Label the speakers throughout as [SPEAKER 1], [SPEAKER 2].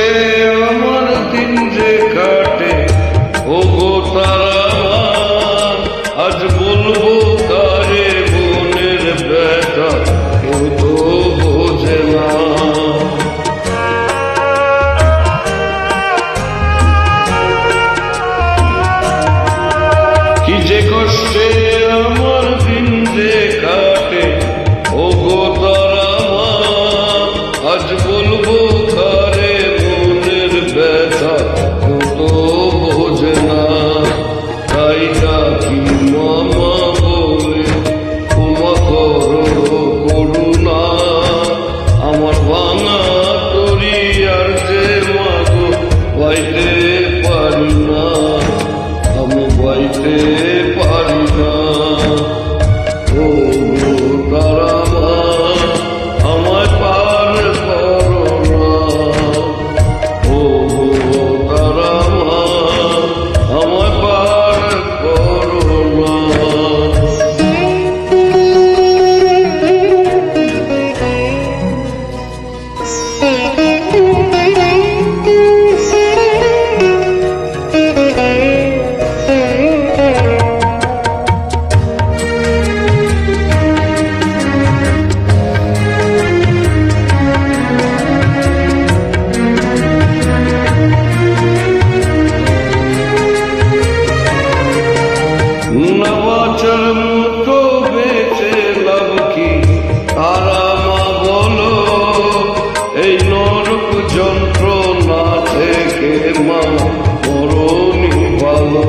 [SPEAKER 1] কষ্টে আমার দিন যে কাটে ও গো তারা আজ বলবো কারে মনের ব্যথা কেউ তো বোঝে না। কি যে কষ্টে আমার দিন যে কাটে ও গো তারা আজ বলবো কারে মনের ব্যথা কেউ তো বোঝে না। তাই ডাকি মামা বলে ক্ষমা করো করুণা আমার ভাঙা তরি আর যে মাগো বাইতে পারি না, আমি বাইতে পারি না। ও তারা আমায় পার করো না, ও তারা আমায় পার করো না। নবাচার মতো বেঁচে লাভ কি তারা মা বলো, এই নরক যন্ত্রণা থেকে মা মরণই ভালো।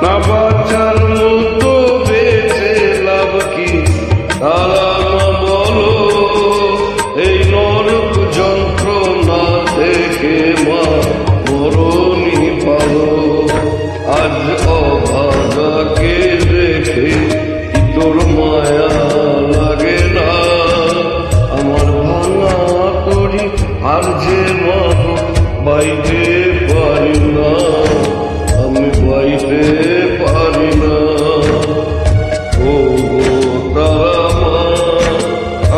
[SPEAKER 1] নবাচার মতো বেঁচে লাভ কি তারা মা বলো, এই নরক যন্ত্রণা থেকে মা মরণই ভালো। আজ অভাগাকে দেখে তোর মায়া লাগে না, আমার ভাঙা তরি আর যে মা বাইতে পারি না, আমি বাইতে পারি না। ও তারা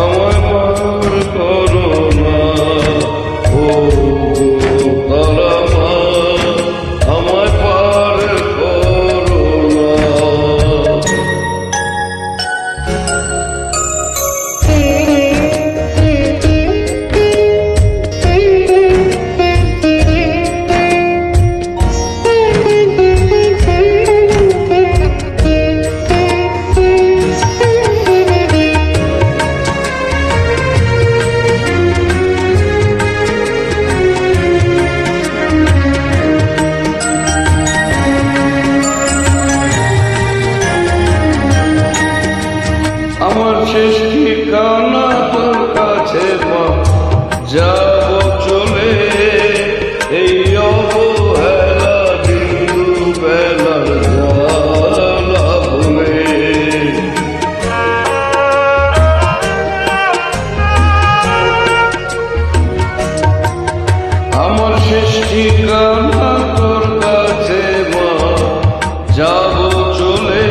[SPEAKER 1] আমায় পার করো না, ও তারা আমায় পার করো না। আমার শেষ ঠিকানা তোর কাছে যাব চলে, এই অবহেলা দিন বেলার জ্বালা ভুলে। আমার শেষ ঠিকানা তোর কাছে মা যাব চলে,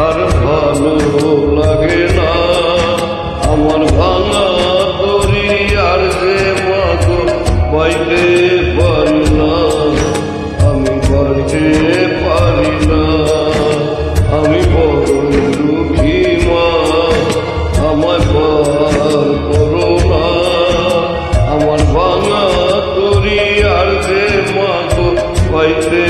[SPEAKER 1] আর ভালো লাগে না আমার ভাঙা তরি আর যে মাগো বাইতে পারি না, আমি বাইতে পারি না। আমি বড় দুঃখী মা, আমায় পার করো না, আমার ভাঙা তরি আর যে মাগো বাইতে